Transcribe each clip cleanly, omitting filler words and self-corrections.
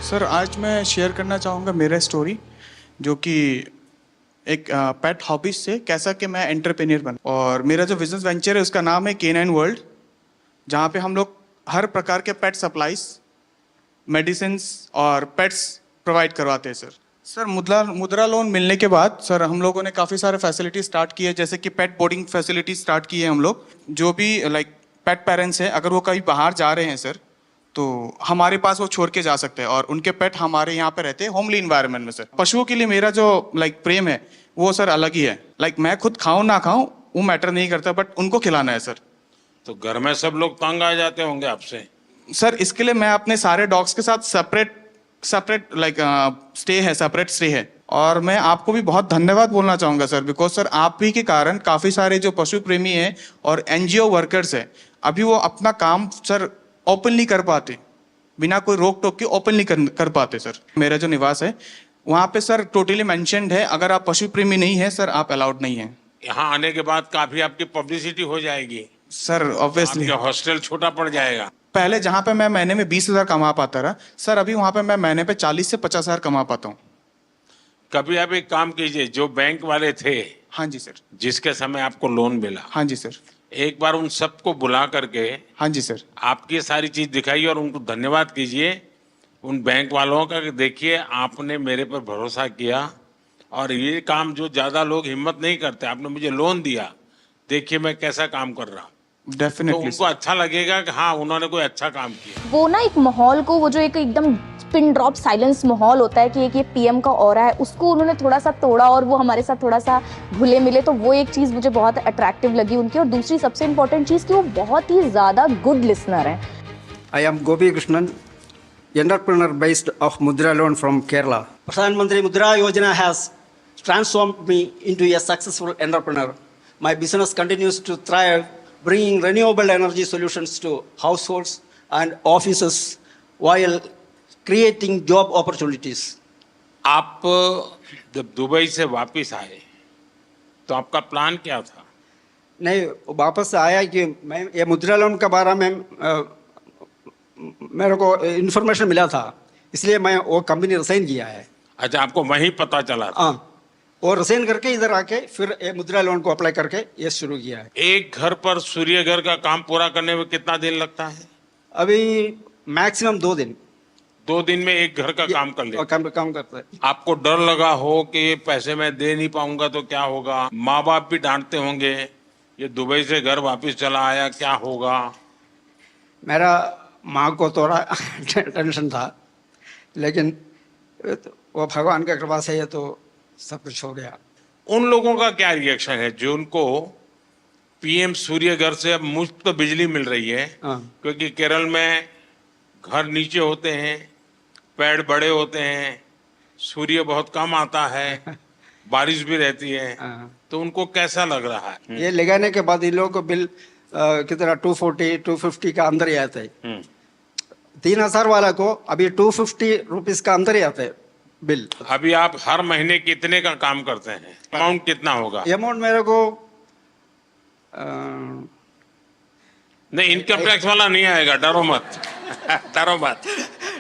Sir आज मैं share करना चाहूँगा मेरा स्टोरी जो कि एक पेट हॉबीज से कैसा कि मैं एंटरप्रेन्योर बना। और मेरा जो बिजनेस वेंचर है उसका नाम है K9 वर्ल्ड, जहाँ पे हम लोग हर प्रकार के पेट सप्लाईज, मेडिसिन और पेट्स प्रोवाइड करवाते हैं सर। सर मुद्रा मुद्रा लोन मिलने के बाद सर हम लोगों ने काफ़ी सारे फैसिलिटी स्टार्ट किए, जैसे कि पेट बोर्डिंग फैसिलिटी स्टार्ट की है हम लोग। जो भी लाइक पेट पेरेंट्स हैं, अगर वो कहीं बाहर जा रहे हैं सर, तो हमारे पास वो छोड़ के जा सकते हैं और उनके पेट हमारे यहाँ पे रहते हैं होमली इन्वायरमेंट में सर। पशुओं के लिए मेरा जो लाइक प्रेम है वो सर अलग ही है। लाइक मैं खुद खाऊं ना खाऊं वो मैटर नहीं करता, बट उनको खिलाना है सर। तो घर में सब लोग तंग आ जाते होंगे आपसे। सर इसके लिए मैं अपने सारे डॉग्स के साथ separate separate like separate stay है। और मैं आपको भी बहुत धन्यवाद बोलना चाहूंगा सर, बिकॉज सर आप ही के कारण काफी सारे जो पशु प्रेमी हैं और एनजीओ वर्कर्स हैं, अभी वो अपना काम सर ओपनली कर पाते, बिना कोई रोक टोक के ओपनली कर पाते सर। मेरा जो निवास है वहाँ पे सर टोटली मेंशन्ड है, अगर आप पशु प्रेमी नहीं है सर आप अलाउड नहीं है। यहाँ आने के बाद काफी आपकी पब्लिसिटी हो जाएगी सर ऑब्वियसली आपका हॉस्टल छोटा पड़ जाएगा। पहले जहाँ पे मैं महीने में 20,000 कमा पाता रहा सर, अभी वहाँ पे मैं महीने पे 40 से 50,000 कमा पाता हूँ। कभी आप एक काम कीजिए, जो बैंक वाले थे हाँ जी सर। जिसके समय आपको लोन मिला, हाँ जी सर। एक बार उन सबको बुला करके हाँ जी सर। आपकी सारी चीज दिखाइए और उनको धन्यवाद कीजिए उन बैंक वालों का कि देखिए आपने मेरे पर भरोसा किया और ये काम जो ज्यादा लोग हिम्मत नहीं करते, आपने मुझे लोन दिया, देखिए मैं कैसा काम कर रहा हूँ। तो डेफिनेटली उनको अच्छा लगेगा कि हाँ उन्होंने कोई अच्छा काम किया। वो ना एक माहौल को, वो जो एक एकदम पिन ड्रॉप साइलेंस माहौल होता है कि एक ये पीएम का ऑरा है, उसको उन्होंने थोड़ा सा तोड़ा और वो हमारे साथ थोड़ा सा घुले मिले। तो वो एक चीज़ मुझे बहुत अट्रैक्टिव लगी उनकी। और दूसरी सबसे इम्पोर्टेंट चीज़ कि वो बहुत ही ज़्यादा गुड लिसनर हैं। I am Gopi Krishnan, entrepreneur based of Mudra Loan from Kerala. Pradhan Mantri Mudra Yojana has transformed me into a successful entrepreneur. My business continues to thrive, bringing renewable energy solutions to households and offices while creating job opportunities. आप जब Dubai से वापस आए तो आपका plan क्या था? नहीं, वापस आया कि मैं ये मुद्रा लोन के बारे में मेरे को इन्फॉर्मेशन मिला था, इसलिए मैं वो कंपनी रिसाइन किया है। अच्छा, आपको वहीं पता चला था? हाँ, और रिसाइन करके इधर आके फिर ये मुद्रा लोन को अप्लाई करके ये शुरू किया है। एक घर पर सूर्य घर का काम पूरा करने में कितना दिन लगता है? अभी मैक्सिमम 2 दिन। 2 दिन में एक घर का काम कर लिया। काम करता है। आपको डर लगा हो कि ये पैसे मैं दे नहीं पाऊंगा तो क्या होगा? माँ बाप भी डांटते होंगे, ये दुबई से घर वापस चला आया, क्या होगा? मेरा माँ को थोड़ा टेंशन था, लेकिन वो भगवान की कृपा से ये तो सब कुछ हो गया। उन लोगों का क्या रिएक्शन है जो उनको पीएम सूर्य घर से अब मुफ्त बिजली मिल रही है? हाँ। क्योंकि केरल में घर नीचे होते हैं, पेड़ बड़े होते हैं, सूर्य बहुत कम आता है, बारिश भी रहती है, हाँ। तो उनको कैसा लग रहा है? ये लगाने के बाद इन लोगों को बिल कितना 240 250 का अंदर ही आता है। 3,000 वाला को अभी 250 रुपीज का अंदर ही आता है बिल। अभी आप हर महीने कितने का काम करते हैं? अमाउंट कितना होगा? अमाउंट मेरे को नहीं, इनकम टैक्स वाला नहीं आएगा, डरो मत। डरो मत।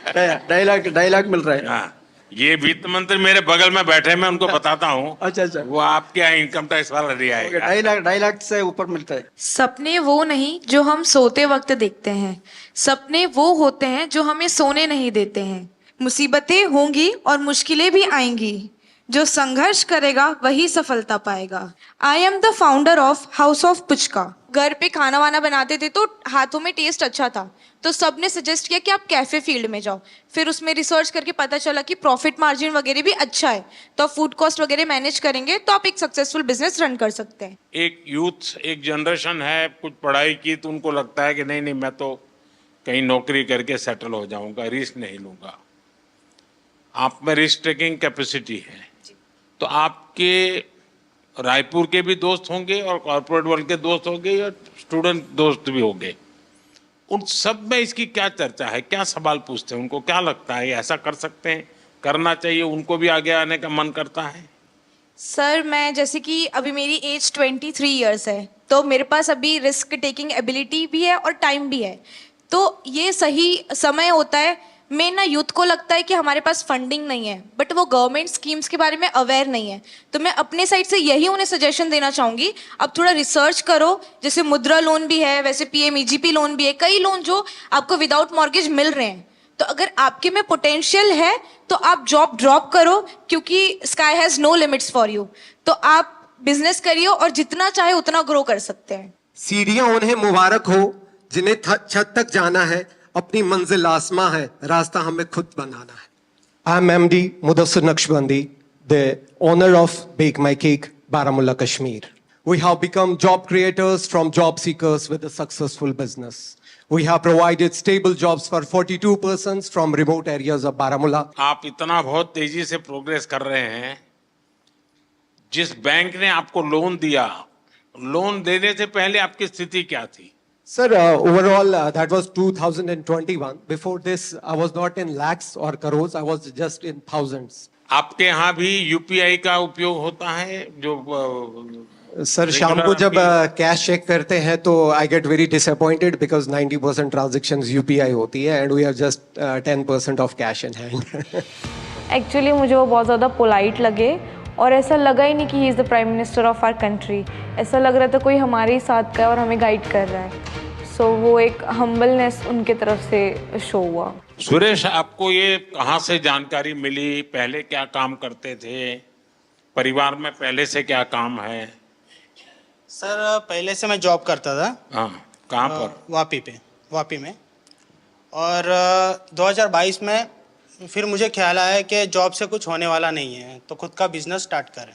2.5 लाख मिल रहा है। हाँ, ये वित्त मंत्री मेरे बगल में बैठे, मैं उनको बताता हूँ। अच्छा। वो आपके यहाँ इनकम टैक्स वाला नहीं आएगा। 2.5 लाख से ऊपर मिलता है। सपने वो नहीं जो हम सोते वक्त देखते हैं, सपने वो होते हैं जो हमें सोने नहीं देते हैं। मुसीबतें होंगी और मुश्किलें भी आएंगी, जो संघर्ष करेगा वही सफलता पाएगा। I am the founder of house of puchka. घर पे खाना वाना बनाते थे तो हाथों में टेस्ट अच्छा था, तो सबने सजेस्ट किया कि आप कैफे फील्ड में जाओ। फिर उसमें रिसर्च करके पता चला कि प्रॉफिट मार्जिन वगैरह भी अच्छा है, तो आप फूड कॉस्ट वगैरह मैनेज करेंगे तो आप एक सक्सेसफुल बिजनेस रन कर सकते हैं। एक यूथ, एक जनरेशन है, कुछ पढ़ाई की तो उनको लगता है कि नहीं मैं तो कहीं नौकरी करके सेटल हो जाऊंगा, रिस्क नहीं लूंगा। आप में रिस्क टेकिंग कैपेसिटी है, तो आपके रायपुर के भी दोस्त होंगे और कॉर्पोरेट वर्ल्ड के दोस्त होंगे या स्टूडेंट दोस्त भी होंगे, उन सब में इसकी क्या चर्चा है? क्या सवाल पूछते हैं? उनको क्या लगता है ऐसा कर सकते हैं, करना चाहिए, उनको भी आगे आने का मन करता है? सर मैं जैसे कि अभी मेरी एज 23 ईयर्स है, तो मेरे पास अभी रिस्क टेकिंग एबिलिटी भी है और टाइम भी है, तो ये सही समय होता है मेन ना यूथ को लगता है कि हमारे पास फंडिंग नहीं है, बट वो गवर्नमेंट स्कीम्स के बारे में अवेयर नहीं है। तो मैं अपने साइड से यही उन्हें सजेशन देना चाहूंगी, अब थोड़ा रिसर्च करो। जैसे मुद्रा लोन भी है, वैसे पीएमईजीपी लोन भी है, कई लोन जो आपको विदाउट मॉर्गेज मिल रहे हैं। तो अगर आपके में पोटेंशियल है तो आप जॉब ड्रॉप करो, क्योंकि sky has no limits for you. तो आप बिजनेस करिए और जितना चाहे उतना ग्रो कर सकते हैं। सीढ़ियां उन्हें मुबारक हो जिन्हें छत तक जाना है, अपनी मंजिल आसमां है, रास्ता हमें खुद बनाना है। I am MD Mudassir Naqshbandi, the owner of Bake My Cake, Baramulla, Kashmir. We have become job creators from job seekers with a successful business. We have provided stable jobs for 42 persons from remote areas of Baramulla. आप इतना बहुत तेजी से progress कर रहे हैं। जिस bank ने आपको लोन दिया, लोन देने से पहले आपकी स्थिति क्या थी? Sir, overall, that was 2021. Before this, I was not in lakhs or crores. I was just in thousands. आपके यहाँ भी यूपीआई का उपयोग होता है? जो सर, शाम को जब कैश चेक करते हैं तो I get very disappointed because 90% transactions UPI होती है and we have just 10% of cash in hand. Actually मुझे वो बहुत ज़्यादा पोलाइट लगे और ऐसा लगा ही नहीं कि he is the prime minister of our country. ऐसा लग रहा था कोई हमारे ही साथ का है और हमें गाइड कर रहा है। सो वो एक हम्बलनेस उनके तरफ से शो हुआ। सुरेश, आपको ये कहाँ से जानकारी मिली? पहले क्या काम करते थे? परिवार में पहले से क्या काम है? सर, पहले से मैं जॉब करता था। हाँ, कहाँ पर? वापी में। और 2022 में फिर मुझे ख्याल आया कि जॉब से कुछ होने वाला नहीं है, तो खुद का बिजनेस स्टार्ट करें।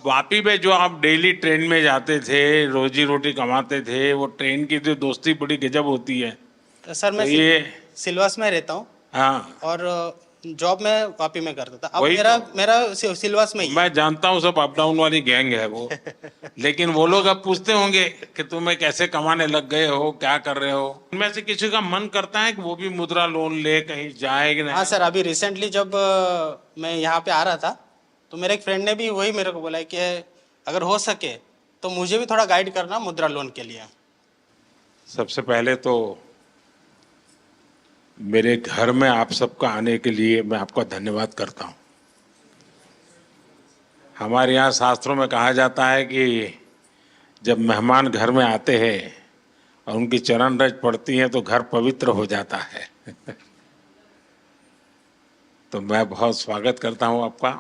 वापी में जो आप डेली ट्रेन में जाते थे, रोजी रोटी कमाते थे, वो ट्रेन की जो दोस्ती बड़ी गजब होती है। तो सर, मैं तो ये सिलवास में रहता हूँ। हाँ, और जॉब मैं वापी में करता था। अब वही मेरा सिलवास में ही है। मैं जानता हूँ, सब अप डाउन वाली गैंग है वो। लेकिन वो लोग अब पूछते होंगे कि तुम्हें कैसे कमाने लग गए हो, क्या कर रहे हो? उनमें से किसी का मन करता है कि वो भी मुद्रा लोन ले कहीं जाए कि नहीं? हाँ सर, अभी रिसेंटली जब मैं यहाँ पे आ रहा था तो मेरे एक फ्रेंड ने भी वही मेरे को बोला कि अगर हो सके तो मुझे भी थोड़ा गाइड करना मुद्रा लोन के लिए। सबसे पहले तो मेरे घर में आप सबका आने के लिए मैं आपका धन्यवाद करता हूँ। हमारे यहाँ शास्त्रों में कहा जाता है कि जब मेहमान घर में आते हैं और उनकी चरण रज पड़ती है तो घर पवित्र हो जाता है। तो मैं बहुत स्वागत करता हूँ आपका।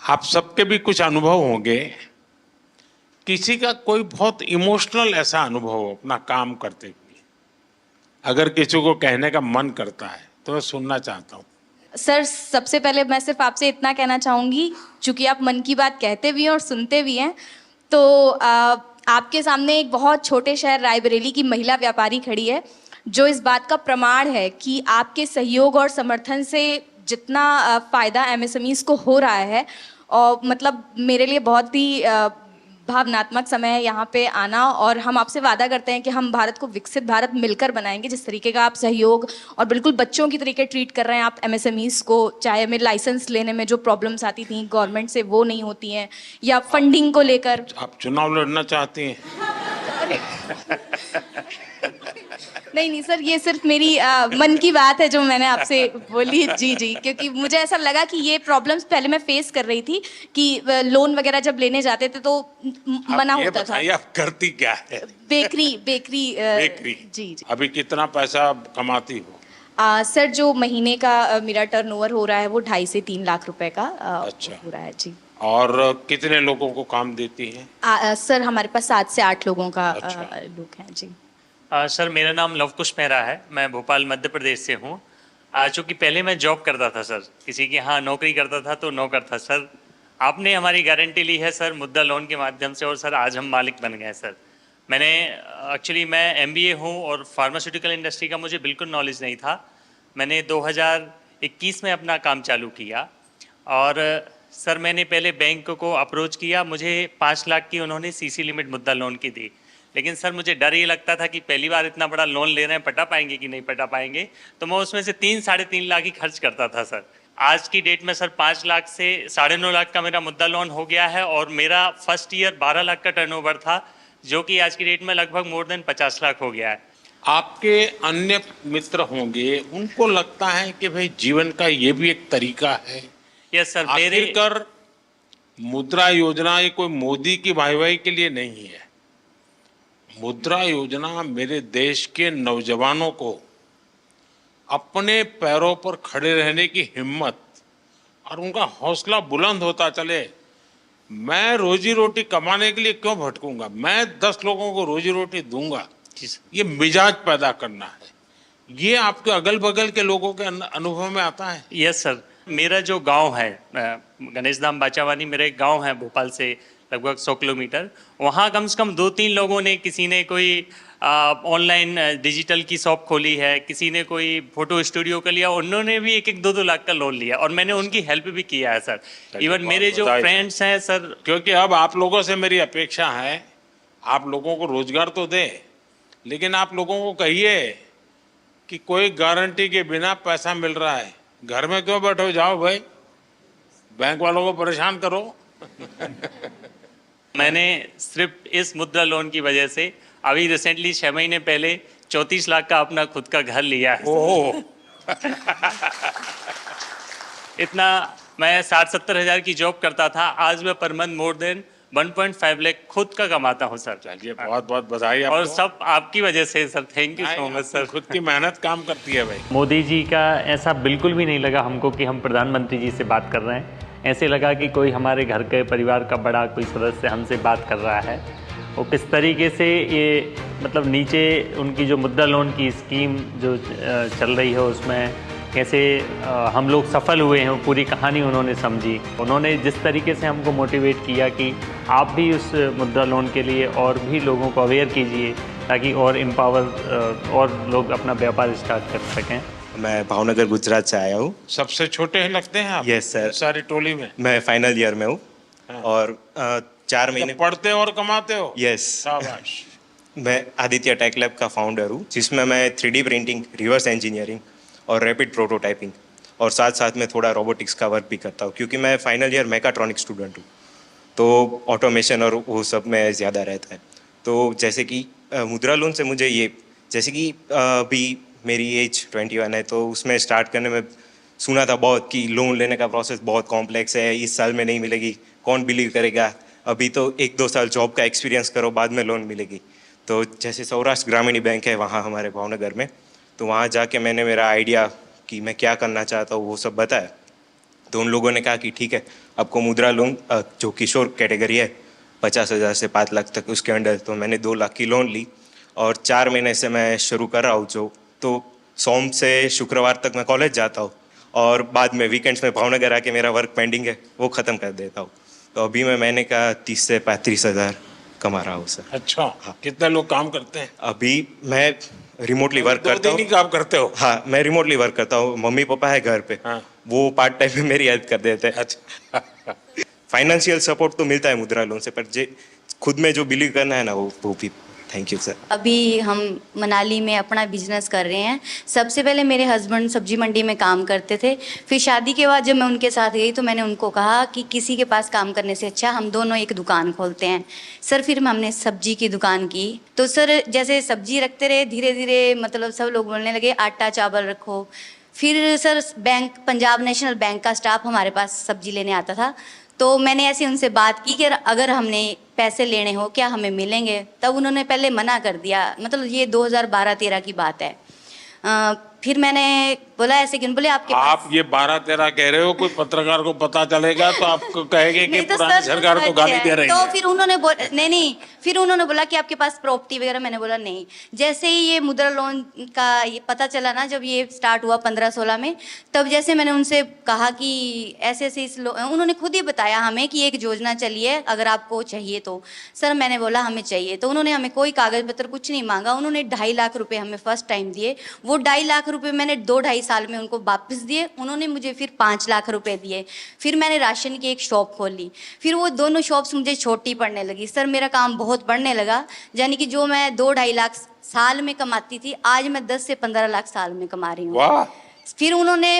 आप सबके भी कुछ अनुभव होंगे। किसी का कोई बहुत इमोशनल ऐसा अनुभव हो अपना काम करते हुए, अगर किसी को कहने का मन करता है तो मैं सुनना चाहता हूँ। सर, सबसे पहले मैं सिर्फ आपसे इतना कहना चाहूँगी, चूँकि आप मन की बात कहते भी हैं और सुनते भी हैं, तो आपके सामने एक बहुत छोटे शहर रायबरेली की महिला व्यापारी खड़ी है, जो इस बात का प्रमाण है कि आपके सहयोग और समर्थन से जितना फ़ायदा एमएसएमईज़ को हो रहा है, और मतलब मेरे लिए बहुत ही भावनात्मक समय है यहाँ पे आना। और हम आपसे वादा करते हैं कि हम भारत को विकसित भारत मिलकर बनाएंगे। जिस तरीके का आप सहयोग और बिल्कुल बच्चों की तरीके ट्रीट कर रहे हैं आप एमएसएमईज़ को, चाहे हमें लाइसेंस लेने में जो प्रॉब्लम्स आती थी गवर्नमेंट से वो नहीं होती हैं, या फंडिंग को लेकर। आप चुनाव लड़ना चाहती हैं? नहीं सर, ये सिर्फ मेरी मन की बात है जो मैंने आपसे बोली। जी, क्योंकि मुझे ऐसा लगा कि ये प्रॉब्लम्स पहले मैं फेस कर रही थी कि लोन वगैरह जब लेने जाते थे तो मना होता था। आप करती क्या है? बेकरी। जी। अभी कितना पैसा कमाती हो? सर, जो महीने का मेरा टर्नओवर हो रहा है वो 2.5 से 3 लाख रुपए का अच्छा हो रहा है। जी। और कितने लोगों को काम देती हैं? सर, हमारे पास 7 से 8 लोगों का अच्छा। लोग हैं। जी। सर, मेरा नाम लवकुश मेहरा है। मैं भोपाल मध्य प्रदेश से हूँ। चूँकि पहले मैं जॉब करता था सर, किसी के यहाँ नौकरी करता था तो नौकर था सर। आपने हमारी गारंटी ली है सर मुद्रा लोन के माध्यम से, और सर आज हम मालिक बन गए सर। मैं MBA हूँ और फार्मास्यूटिकल इंडस्ट्री का मुझे बिल्कुल नॉलेज नहीं था। मैंने 2021 में अपना काम चालू किया और सर मैंने पहले बैंक को अप्रोच किया। मुझे 5 लाख की उन्होंने CC लिमिट मुद्रा लोन की दी, लेकिन सर मुझे डर ये लगता था कि पहली बार इतना बड़ा लोन ले रहे हैं, पटा पाएंगे कि नहीं पटा पाएंगे, तो मैं उसमें से 3-3.5 लाख ही खर्च करता था सर। आज की डेट में सर 5 लाख से 9.5 लाख का मेरा मुद्रा लोन हो गया है और मेरा फर्स्ट ईयर 12 लाख का टर्नओवर था, जो कि आज की डेट में लगभग मोर देन 50 लाख हो गया है। आपके अन्य मित्र होंगे, उनको लगता है कि भाई जीवन का ये भी एक तरीका है। यस सर, मेरे आखिरकार मुद्रा योजना ये कोई मोदी की वाहवाही के लिए नहीं है। मुद्रा योजना मेरे देश के नौजवानों को अपने पैरों पर खड़े रहने की हिम्मत और उनका हौसला बुलंद होता चले। मैं रोजी रोटी कमाने के लिए क्यों भटकूंगा, मैं 10 लोगों को रोजी रोटी दूंगा, ये मिजाज पैदा करना है। ये आपके अगल बगल के लोगों के अनुभव में आता है? यस सर, मेरा जो गांव है गणेश धाम बाचावानी, मेरा एक गांव है भोपाल से लगभग 100 किलोमीटर। वहाँ कम से कम 2-3 लोगों ने, किसी ने कोई ऑनलाइन डिजिटल की शॉप खोली है, किसी ने कोई फोटो स्टूडियो का लिया, उन्होंने भी 1-1, 2-2 लाख का लोन लिया और मैंने उनकी हेल्प भी किया है सर। इवन मेरे जो फ्रेंड्स हैं सर, क्योंकि अब आप लोगों से मेरी अपेक्षा है, आप लोगों को रोजगार तो दे, लेकिन आप लोगों को कहिए कि कोई गारंटी के बिना पैसा मिल रहा है, घर में क्यों बैठो, जाओ भाई बैंक वालों को परेशान करो। मैंने सिर्फ इस मुद्रा लोन की वजह से अभी रिसेंटली 6 महीने पहले 34 लाख का अपना खुद का घर लिया है। ओह इतना मैं 60-70 हज़ार की जॉब करता था, आज मैं per month more than 1.5 lakh खुद का कमाता हूँ सर। चलिए बहुत बहुत बधाई और आपको। सब आपकी वजह से sir, thank you so much sir. खुद की मेहनत काम करती है भाई। मोदी जी का ऐसा बिल्कुल भी नहीं लगा हमको कि हम प्रधानमंत्री जी से बात कर रहे हैं। ऐसे लगा कि कोई हमारे घर के परिवार का बड़ा कोई सदस्य हमसे बात कर रहा है। वो किस तरीके से ये मतलब नीचे उनकी जो मुद्रा लोन की स्कीम जो चल रही है उसमें कैसे हम लोग सफल हुए हैं, पूरी कहानी उन्होंने समझी। उन्होंने जिस तरीके से हमको मोटिवेट किया कि आप भी उस मुद्रा लोन के लिए और भी लोगों को अवेयर कीजिए ताकि और एम्पावर और लोग अपना व्यापार स्टार्ट कर सकें। मैं भावनगर गुजरात से आया हूँ। सबसे छोटे हैं लगते हैं आप? Yes sir. सारी टोली में मैं फाइनल ईयर में हूँ और 4 महीने पढ़ते हो और कमाते हो? यस। शाबाश। मैं आदित्य टेक लैब का फाउंडर हूँ, जिसमें मैं 3D प्रिंटिंग, रिवर्स इंजीनियरिंग और रैपिड प्रोटोटाइपिंग और साथ साथ में थोड़ा रोबोटिक्स का वर्क भी करता हूँ, क्योंकि मैं फाइनल ईयर मैकाट्रॉनिक स्टूडेंट हूँ, तो ऑटोमेशन और वो सब में ज़्यादा रहता है। तो जैसे कि मुद्रा लोन से मुझे ये, जैसे कि अभी मेरी एज 21 है, तो उसमें स्टार्ट करने में सुना था बहुत कि लोन लेने का प्रोसेस बहुत कॉम्प्लेक्स है, इस साल में नहीं मिलेगी, कौन बिलीव करेगा, अभी तो 1-2 साल जॉब का एक्सपीरियंस करो बाद में लोन मिलेगी। तो जैसे सौराष्ट्र ग्रामीण बैंक है वहाँ हमारे भावनगर में, तो वहाँ जाके मैंने मेरा आइडिया कि मैं क्या करना चाहता हूँ वो सब बताया। तो उन लोगों ने कहा कि ठीक है, आपको मुद्रा लोन जो किशोर कैटेगरी है 50,000 से 5 लाख तक उसके अंडर, तो मैंने 2 लाख की लोन ली और 4 महीने से मैं शुरू कर रहा हूँ। जो तो सोम से शुक्रवार तक मैं कॉलेज जाता हूँ और बाद में वीकेंड्स में भावनगर आके मेरा वर्क पेंडिंग है वो ख़त्म कर देता हूँ। तो अभी मैं महीने का 30 से 35 हज़ार कमा रहा हूँ सर। अच्छा हाँ। कितने लोग काम करते हैं? अभी मैं रिमोटली वर्क करता हूँ। 2 दिन ही काम करते हो? हाँ, मैं रिमोटली वर्क करता हूँ, मम्मी पापा है घर पे। हाँ। वो पार्ट टाइम में मेरी हेल्प कर देते हैं। अच्छा फाइनेंशियल सपोर्ट तो मिलता है मुद्रा लोन से, पर जे खुद में जो बिलीव करना है ना वो भी। Thank you sir. अभी हम मनाली में अपना बिजनेस कर रहे हैं। सबसे पहले मेरे हस्बैंड सब्जी मंडी में काम करते थे, फिर शादी के बाद जब मैं उनके साथ गई तो मैंने उनको कहा कि किसी के पास काम करने से अच्छा हम दोनों एक दुकान खोलते हैं। सर फिर हमने सब्जी की दुकान की, तो सर जैसे सब्जी रखते रहे, धीरे धीरे मतलब सब लोग बोलने लगे आटा चावल रखो। फिर sir bank, Punjab national bank का स्टाफ हमारे पास सब्जी लेने आता था, तो मैंने ऐसे उनसे बात की कि अगर हमने पैसे लेने हो क्या हमें मिलेंगे? तब उन्होंने पहले मना कर दिया, मतलब ये 2012-13 की बात है। फिर मैंने बोला ऐसे क्यों? बोले आपके पास। आप ये 12-13 कह रहे हो, कोई पत्रकार को पता चलेगा तो आपको कहेंगे कि तो पुरानी सरकार को गाली दे रही तो है। फिर उन्होंने नहीं, फिर उन्होंने बोला कि आपके पास प्रॉपर्टी वगैरह। मैंने बोला नहीं। जैसे ही ये मुद्रा लोन का ये पता चला ना, जब ये स्टार्ट हुआ 15-16 में, तब जैसे मैंने उनसे कहा कि ऐसे ऐसे उन्होंने खुद ही बताया हमें कि एक योजना चली है, अगर आपको चाहिए तो। सर मैंने बोला हमें चाहिए, तो उन्होंने हमें कोई कागज पत्र कुछ नहीं मांगा। उन्होंने 2.5 लाख रुपए हमें फर्स्ट टाइम दिए। वो 2.5 लाख रुपए मैंने 2-2.5 साल में उनको वापस दिए। उन्होंने मुझे फिर 5 लाख रुपए दिए। फिर मैंने राशन की एक शॉप खोल ली। फिर वो दोनों शॉप्स मुझे छोटी पड़ने लगी। सर मेरा काम बहुत बढ़ने लगा, यानी कि जो मैं 2-2.5 लाख साल में कमाती थी, आज मैं 10 से 15 लाख साल में कमा रही हूँ। वाह। फिर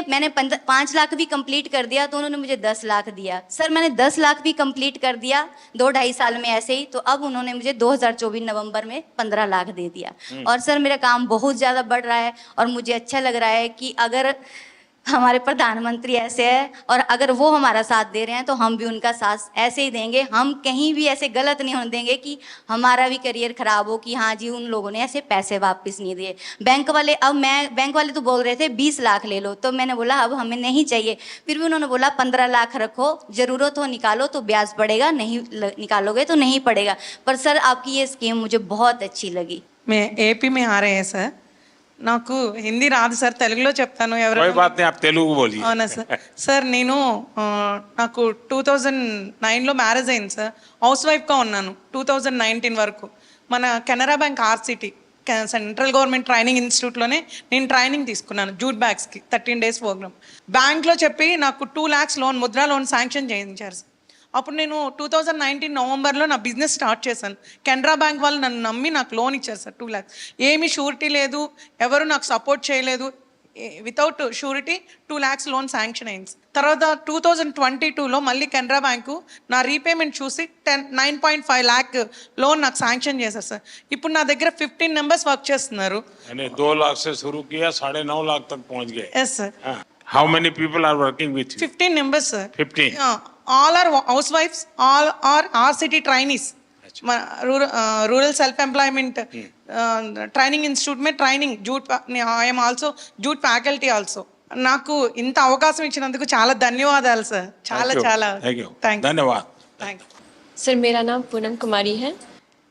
मैंने 5 लाख भी कंप्लीट कर दिया तो उन्होंने मुझे 10 लाख दिया। सर मैंने 10 लाख भी कंप्लीट कर दिया 2-2.5 साल में ऐसे ही, तो अब उन्होंने मुझे 2024 नवंबर में 15 लाख दे दिया। और सर मेरा काम बहुत ज़्यादा बढ़ रहा है और मुझे अच्छा लग रहा है कि अगर हमारे प्रधानमंत्री ऐसे है और अगर वो हमारा साथ दे रहे हैं तो हम भी उनका साथ ऐसे ही देंगे। हम कहीं भी ऐसे गलत नहीं होने देंगे कि हमारा भी करियर खराब हो कि हाँ जी उन लोगों ने ऐसे पैसे वापस नहीं दिए। बैंक वाले तो बोल रहे थे 20 लाख ले लो, तो मैंने बोला अब हमें नहीं चाहिए। फिर भी उन्होंने बोला 15 लाख रखो, जरूरत हो निकालो तो ब्याज पड़ेगा, नहीं निकालोगे तो नहीं पड़ेगा। पर सर आपकी ये स्कीम मुझे बहुत अच्छी लगी। मैं एपी में आ रहे हैं सर, నాకు హిందీ రాదు సార్, తెలుగులో చెప్తాను कोई बात नहीं, आप तेलुगु बोलिए। అవునా సార్? సార్ నేను నాకు 2009లో మ్యారేజ్ అయింది సార్, హౌస్ వైఫ్గా ఉన్నాను 2019 వరకు। మన Canara Bank RSETI central government training ఇన్స్టిట్యూట్లోనే నేను ట్రైనింగ్ తీసుకున్నాను జూట్ బ్యాగ్స్కి 13 days ప్రోగ్రామ్। బ్యాంక్లో చెప్పి నాకు 2 lakhs loan, Mudra loan sanction చేయించారు సార్। అప్పుడు నేను 2019 నవంబర్లో నా బిజినెస్ స్టార్ట్ చేశాను। కెనరా బ్యాంక్ వాళ్ళు నన్ను నమ్మి నాకు లోన్ ఇచ్చారు సార్ 2 lakhs। ఏమీ షూరిటీ లేదు, ఎవరు నాకు సపోర్ట్ చేయలేదు, without surety 2 lakhs loan sanction అయింది। తర్వాత 2022లో మళ్ళీ కెనరా బ్యాంకు నా రీపేమెంట్ చూసి 9.5 lakh లోన్ నాకు శాంక్షన్ చేశారు సార్। ఇప్పుడు నా దగ్గర 15 members వర్క్ చేస్తున్నారు। 2 लाख से शुरू किया, 9.5 लाख तक पहुंच गए। Yes sir. How many people are working with you? 15 members sir. 15? all are housewives, all are RCT trainees, rural self employment training institute में training jute, I am also jute faculty also। నాకు ఇంత అవకాశం ఇచ్చినందుకు చాలా ధన్యవాదాలు sir, చాలా చాలా धन्यवाद। सर मेरा नाम पूनम कुमारी है।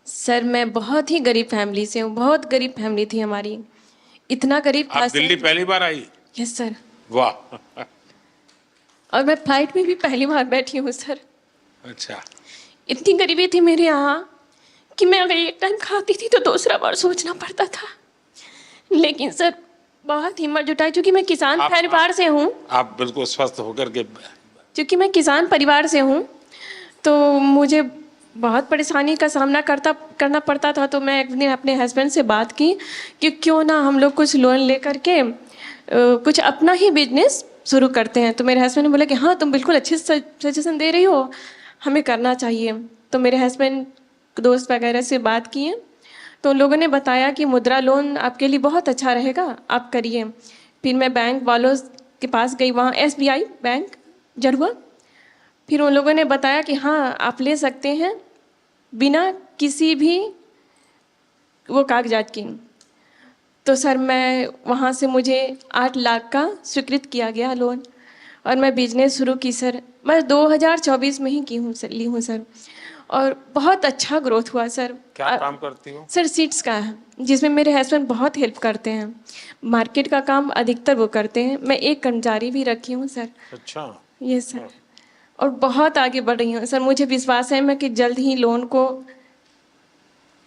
सर मैं बहुत ही गरीब फैमिली से हूँ, बहुत गरीब फैमिली थी हमारी, इतना गरीब था आप दिल्ली पहली बार आई? Yes sir. वाह। और मैं फ्लाइट में भी पहली बार बैठी हूँ सर। अच्छा। इतनी गरीबी थी मेरे यहाँ कि मैं अगर एक टाइम खाती थी तो दूसरा बार सोचना पड़ता था। लेकिन सर बहुत हिम्मत जुटाई, क्योंकि मैं किसान परिवार से हूँ। आप बिल्कुल स्वस्थ होकर के। क्योंकि मैं किसान परिवार से हूँ तो मुझे बहुत परेशानी का सामना करना पड़ता था। तो मैं एक दिन अपने हस्बैंड से बात की कि क्यों ना हम लोग कुछ लोन ले करके कुछ अपना ही बिजनेस शुरू करते हैं। तो मेरे हस्बैंड ने बोला कि हाँ तुम बिल्कुल अच्छे सजेशन दे रही हो, हमें करना चाहिए। तो मेरे हस्बैंड दोस्त वगैरह से बात किए तो उन लोगों ने बताया कि मुद्रा लोन आपके लिए बहुत अच्छा रहेगा, आप करिए। फिर मैं बैंक वालों के पास गई, वहाँ SBI बैंक जरुआ। फिर उन लोगों ने बताया कि हाँ आप ले सकते हैं बिना किसी भी वो कागजात की। तो सर मैं वहाँ से मुझे 8 लाख का स्वीकृत किया गया लोन और मैं बिजनेस शुरू की सर। मैं 2024 में ही ली हूँ सर, और बहुत अच्छा ग्रोथ हुआ सर। क्या काम करती हो? सर सीड्स का है, जिसमें मेरे हस्बैंड बहुत हेल्प करते हैं। मार्केट का काम अधिकतर वो करते हैं, मैं एक कर्मचारी भी रखी हूँ सर। अच्छा। ये सर, और बहुत आगे बढ़ रही हूँ सर। मुझे विश्वास है मैं कि जल्द ही लोन को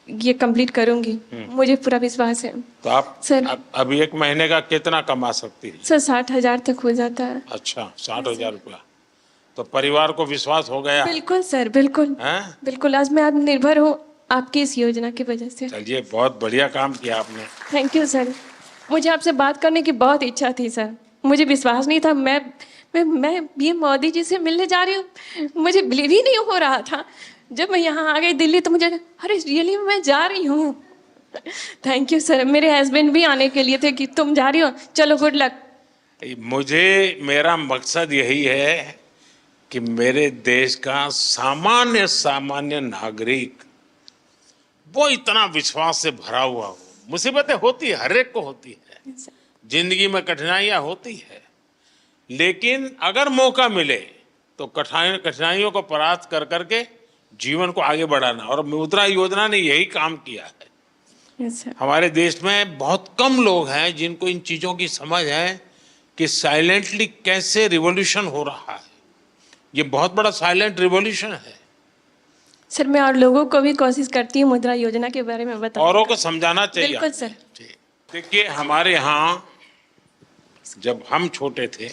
ये कंप्लीट करूंगी, मुझे पूरा विश्वास है। तो आप सर अभी 1 महीने का कितना कमा सकती है? सर 60,000 तक हो जाता है। अच्छा, 60,000 रुपया। तो परिवार को विश्वास हो गया? बिल्कुल सर, बिल्कुल बिल्कुल। आज मैं आत्मनिर्भर हूँ आपकी इस योजना की वजह से। चलिए, बहुत बढ़िया काम किया आपने। Thank you sir. मुझे आपसे बात करने की बहुत इच्छा थी सर, मुझे विश्वास नहीं था। मैं ये मोदी जी से मिलने जा रही हूँ, मुझे बिलीव ही नहीं हो रहा था। जब मैं यहाँ आ गई दिल्ली तो मुझे अरे रियली मैं जा रही हूँ। Thank you sir. मेरे हस्बैंड भी आने के लिए थे कि तुम जा रही हो, चलो गुड लक। मेरा मकसद यही है कि मेरे देश का सामान्य नागरिक वो इतना विश्वास से भरा हुआ हो। मुसीबतें होती है, हर एक को होती है, जिंदगी में कठिनाइयां होती है, लेकिन अगर मौका मिले तो कठिनाइयों को परास्त कर करके जीवन को आगे बढ़ाना, और मुद्रा योजना ने यही काम किया है। हमारे देश में बहुत कम लोग हैं जिनको इन चीजों की समझ है कि साइलेंटली कैसे रिवॉल्यूशन हो रहा है। ये बहुत बड़ा साइलेंट रिवॉल्यूशन है। सर मैं और लोगों को भी कोशिश करती हूँ मुद्रा योजना के बारे में बताओ, औरों को समझाना चाहिए। बिल्कुल सर। देखिए, हमारे यहाँ जब हम छोटे थे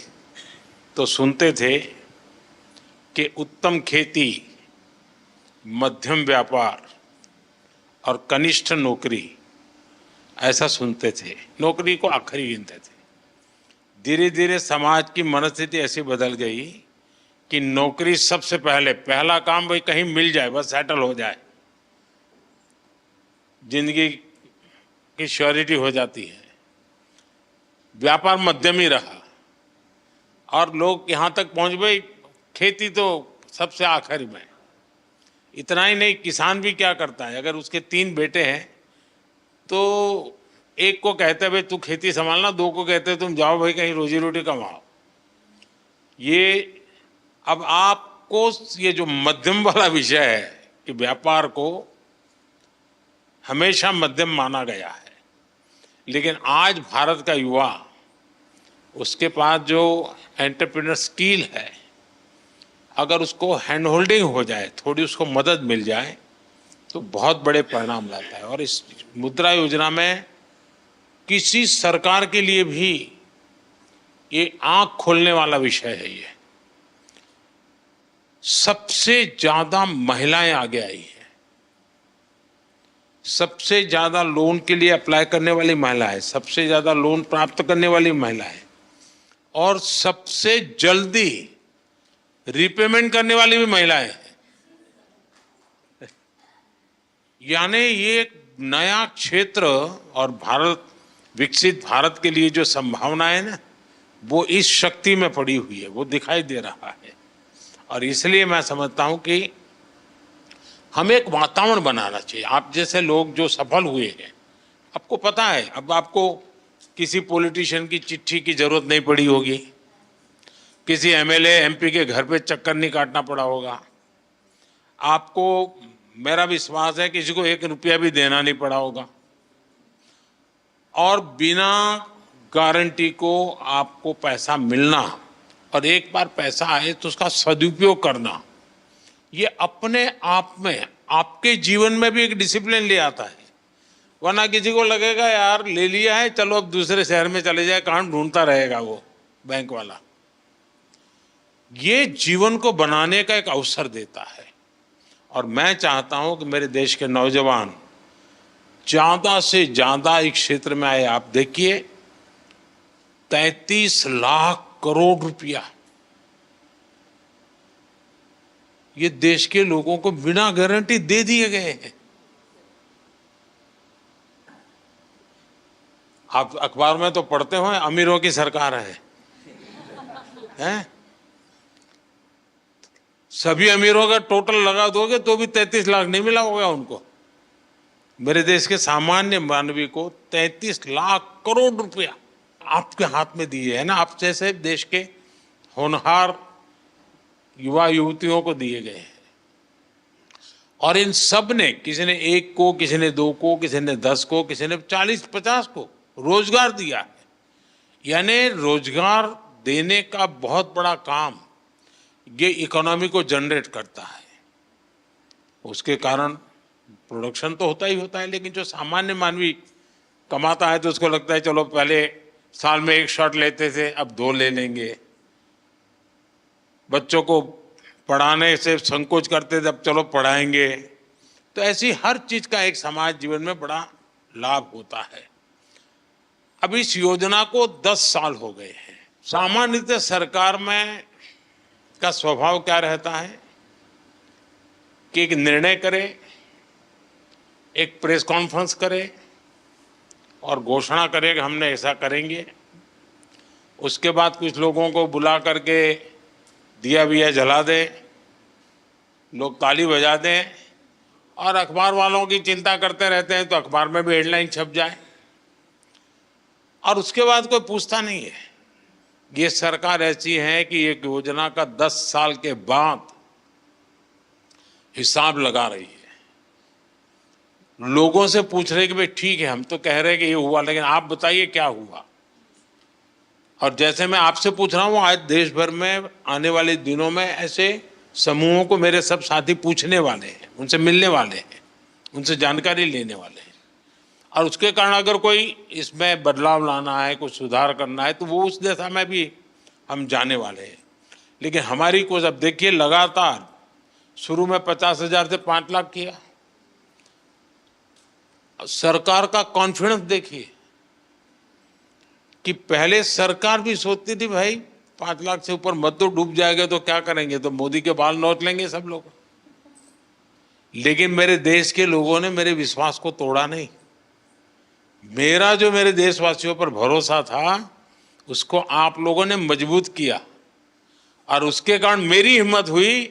तो सुनते थे कि उत्तम खेती, मध्यम व्यापार और कनिष्ठ नौकरी, ऐसा सुनते थे। नौकरी को आखिरी गिनते थे। धीरे धीरे समाज की मनस्थिति ऐसी बदल गई कि नौकरी सबसे पहले, पहला काम भाई कहीं मिल जाए, बस सेटल हो जाए, जिंदगी की श्योरिटी हो जाती है। व्यापार मध्यम ही रहा और लोग यहाँ तक पहुंच गए, खेती तो सबसे आखिरी में। इतना ही नहीं, किसान भी क्या करता है, अगर उसके 3 बेटे हैं तो एक को कहते हैं भाई तू खेती संभालना, 2 को कहते हैं तुम जाओ भाई कहीं रोजी रोटी कमाओ। ये अब आपको ये जो मध्यम वाला विषय है कि व्यापार को हमेशा मध्यम माना गया है, लेकिन आज भारत का युवा, उसके पास जो एंटरप्रेन्योर स्किल है, अगर उसको हैंड होल्डिंग हो जाए, थोड़ी उसको मदद मिल जाए तो बहुत बड़े परिणाम लाता है। और इस मुद्रा योजना में किसी सरकार के लिए भी ये आंख खोलने वाला विषय है। ये सबसे ज्यादा महिलाएं आगे आई हैं, सबसे ज्यादा लोन के लिए अप्लाई करने वाली महिलाएं, सबसे ज्यादा लोन प्राप्त करने वाली महिलाएं और सबसे जल्दी रिपेमेंट करने वाली भी महिलाएं हैं। यानी ये एक नया क्षेत्र और भारत, विकसित भारत के लिए जो संभावना है ना, वो इस शक्ति में पड़ी हुई है, वो दिखाई दे रहा है। और इसलिए मैं समझता हूं कि हमें एक वातावरण बनाना चाहिए। आप जैसे लोग जो सफल हुए हैं, आपको पता है, अब आपको किसी पॉलिटिशियन की चिट्ठी की जरूरत नहीं पड़ी होगी, किसी एमएलए एमपी के घर पे चक्कर नहीं काटना पड़ा होगा, आपको, मेरा विश्वास है, किसी को 1 रुपया भी देना नहीं पड़ा होगा, और बिना गारंटी को आपको पैसा मिलना, और एक बार पैसा आए तो उसका सदुपयोग करना, ये अपने आप में आपके जीवन में भी एक डिसिप्लिन ले आता है। वरना किसी को लगेगा यार ले लिया है, चलो अब दूसरे शहर में चले जाए, कहाँ ढूंढता रहेगा वो बैंक वाला। ये जीवन को बनाने का एक अवसर देता है। और मैं चाहता हूं कि मेरे देश के नौजवान ज्यादा से ज्यादा इस क्षेत्र में आए। आप देखिए 33 लाख करोड़ रुपया ये देश के लोगों को बिना गारंटी दे दिए गए हैं। आप अखबार में तो पढ़ते हो अमीरों की सरकार है, हैं? सभी अमीरों का टोटल लगा दोगे तो भी 33 लाख नहीं मिला होगा उनको। मेरे देश के सामान्य मानवी को 33 लाख करोड़ रुपया आपके हाथ में दिए है ना, आप जैसे देश के होनहार युवा युवतियों को दिए गए हैं। और इन सब ने, किसी ने 1 को, किसी ने 2 को, किसी ने 10 को, किसी ने 40-50 को रोजगार दिया है। यानी रोजगार देने का बहुत बड़ा काम ये इकोनॉमी को जनरेट करता है। उसके कारण प्रोडक्शन तो होता ही होता है, लेकिन जो सामान्य मानवी कमाता है तो उसको लगता है चलो पहले साल में 1 शर्ट लेते थे, अब 2 ले लेंगे। बच्चों को पढ़ाने से संकोच करते थे, अब चलो पढ़ाएंगे। तो ऐसी हर चीज का एक समाज जीवन में बड़ा लाभ होता है। अब इस योजना को 10 साल हो गए हैं। सामान्यतः सरकार में का स्वभाव क्या रहता है कि एक निर्णय करे, एक प्रेस कॉन्फ्रेंस करे और घोषणा करे कि हमने ऐसा करेंगे। उसके बाद कुछ लोगों को बुला करके दिया विया जला दे, लोग ताली बजा दें और अखबार वालों की चिंता करते रहते हैं तो अखबार में भी हेडलाइन छप जाए और उसके बाद कोई पूछता नहीं है। ये सरकार ऐसी है कि एक योजना का 10 साल के बाद हिसाब लगा रही है। लोगों से पूछ रहे कि भाई ठीक है, हम तो कह रहे हैं कि ये हुआ, लेकिन आप बताइए क्या हुआ। और जैसे मैं आपसे पूछ रहा हूं, आज देश भर में आने वाले दिनों में ऐसे समूहों को मेरे सब साथी पूछने वाले हैं, उनसे मिलने वाले हैं, उनसे जानकारी लेने वाले हैं। और उसके कारण अगर कोई इसमें बदलाव लाना है, कुछ सुधार करना है, तो वो उस दिशा में भी हम जाने वाले हैं। लेकिन हमारी कोशिश, अब देखिए लगातार शुरू में 50,000 से 5 लाख किया। सरकार का कॉन्फिडेंस देखिए, कि पहले सरकार भी सोचती थी भाई 5 लाख से ऊपर मत तो डूब जाएगा तो क्या करेंगे, तो मोदी के बाल नोच लेंगे सब लोग। लेकिन मेरे देश के लोगों ने मेरे विश्वास को तोड़ा नहीं। मेरा जो मेरे देशवासियों पर भरोसा था उसको आप लोगों ने मजबूत किया, और उसके कारण मेरी हिम्मत हुई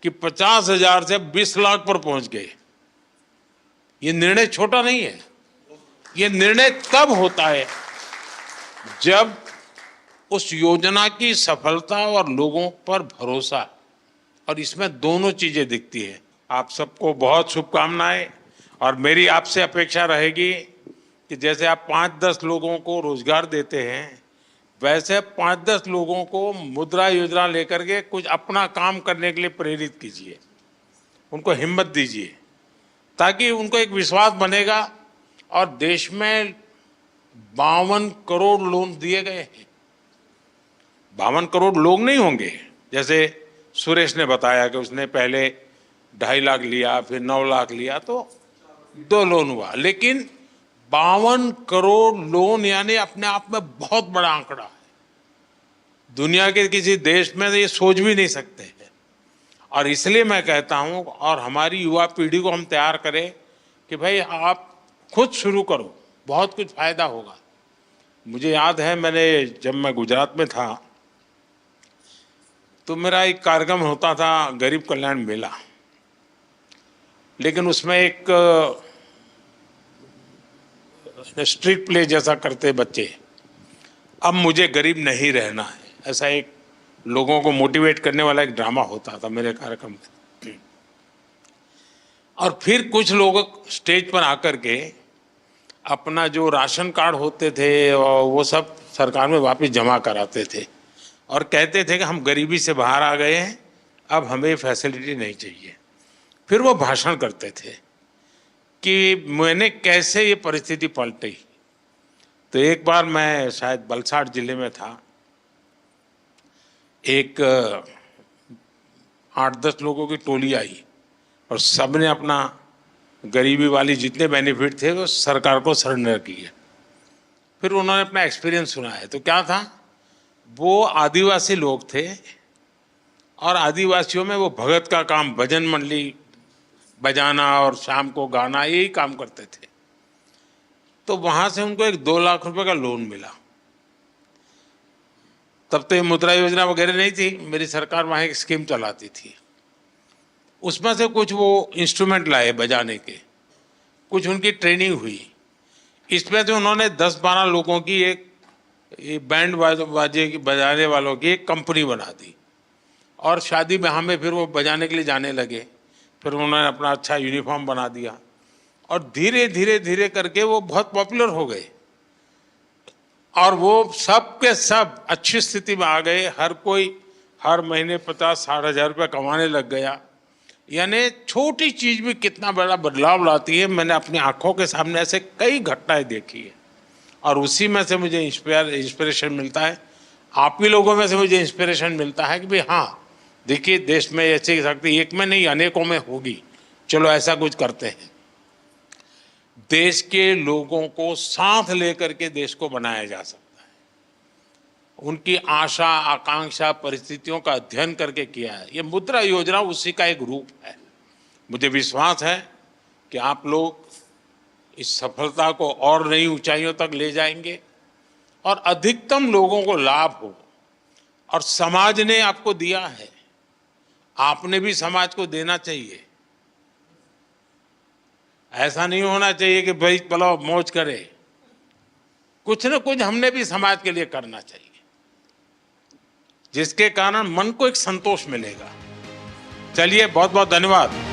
कि 50,000 से 20 लाख पर पहुंच गए। ये निर्णय छोटा नहीं है। ये निर्णय तब होता है जब उस योजना की सफलता और लोगों पर भरोसा, और इसमें दोनों चीजें दिखती है। आप सबको बहुत शुभकामनाएं, और मेरी आपसे अपेक्षा रहेगी कि जैसे आप 5-10 लोगों को रोजगार देते हैं, वैसे 5-10 लोगों को मुद्रा योजना लेकर के कुछ अपना काम करने के लिए प्रेरित कीजिए, उनको हिम्मत दीजिए, ताकि उनको एक विश्वास बनेगा। और देश में 52 करोड़ लोन दिए गए हैं। 52 करोड़ लोग नहीं होंगे, जैसे सुरेश ने बताया कि उसने पहले 2.5 लाख लिया, फिर 9 लाख लिया, तो 2 लोन हुआ। लेकिन 52 करोड़ लोन यानी अपने आप में बहुत बड़ा आंकड़ा है। दुनिया के किसी देश में ये सोच भी नहीं सकते हैं। और इसलिए मैं कहता हूं, और हमारी युवा पीढ़ी को हम तैयार करें कि भाई आप खुद शुरू करो, बहुत कुछ फायदा होगा। मुझे याद है जब मैं गुजरात में था तो मेरा एक कार्यक्रम होता था गरीब कल्याण मेला, लेकिन उसमें एक स्ट्रीट प्ले जैसा करते बच्चे, अब मुझे गरीब नहीं रहना है, ऐसा एक लोगों को मोटिवेट करने वाला एक ड्रामा होता था मेरे कार्यक्रम में। और फिर कुछ लोग स्टेज पर आकर के अपना जो राशन कार्ड होते थे वो सब सरकार में वापस जमा कराते थे, और कहते थे कि हम गरीबी से बाहर आ गए हैं, अब हमें फैसिलिटी नहीं चाहिए। फिर वो भाषण करते थे कि मैंने कैसे ये परिस्थिति पलटी। तो एक बार मैं शायद वलसाड़ जिले में था, एक 8-10 लोगों की टोली आई और सबने अपना गरीबी वाली जितने बेनिफिट थे वो सरकार को सरेंडर किए। फिर उन्होंने अपना एक्सपीरियंस सुनाया। तो क्या था, वो आदिवासी लोग थे, और आदिवासियों में वो भगत का काम, भजन मंडली बजाना और शाम को गाना, यही काम करते थे। तो वहां से उनको एक 2 लाख रुपए का लोन मिला। तब तो ये मुद्रा योजना वगैरह नहीं थी, मेरी सरकार वहां एक स्कीम चलाती थी। उसमें से कुछ वो इंस्ट्रूमेंट लाए बजाने के, कुछ उनकी ट्रेनिंग हुई। इसमें से उन्होंने 10-12 लोगों की एक बैंड बाजे बजाने वालों की एक कंपनी बना दी, और शादी ब्याह में फिर वो बजाने के लिए जाने लगे। फिर उन्होंने अपना अच्छा यूनिफॉर्म बना दिया, और धीरे धीरे धीरे करके वो बहुत पॉपुलर हो गए, और वो सब के सब अच्छी स्थिति में आ गए। हर कोई हर महीने 50-60 हज़ार रुपये कमाने लग गया। यानी छोटी चीज भी कितना बड़ा बदलाव लाती है। मैंने अपनी आंखों के सामने ऐसे कई घटनाएं देखी है, और उसी में से मुझे इंस्पिरेशन मिलता है। आप ही लोगों में से मुझे इंस्पिरेशन मिलता है कि भाई हाँ, देखिए देश में ऐसी शक्ति एक में नहीं अनेकों में होगी, चलो ऐसा कुछ करते हैं। देश के लोगों को साथ लेकर के देश को बनाया जा सकता है। उनकी आशा आकांक्षा परिस्थितियों का अध्ययन करके किया है। ये मुद्रा योजना उसी का एक रूप है। मुझे विश्वास है कि आप लोग इस सफलता को और नई ऊंचाइयों तक ले जाएंगे, और अधिकतम लोगों को लाभ हो। और समाज ने आपको दिया है, आपने भी समाज को देना चाहिए। ऐसा नहीं होना चाहिए कि भाई चलो मौज करे, कुछ न कुछ हमने भी समाज के लिए करना चाहिए, जिसके कारण मन को एक संतोष मिलेगा। चलिए, बहुत बहुत धन्यवाद।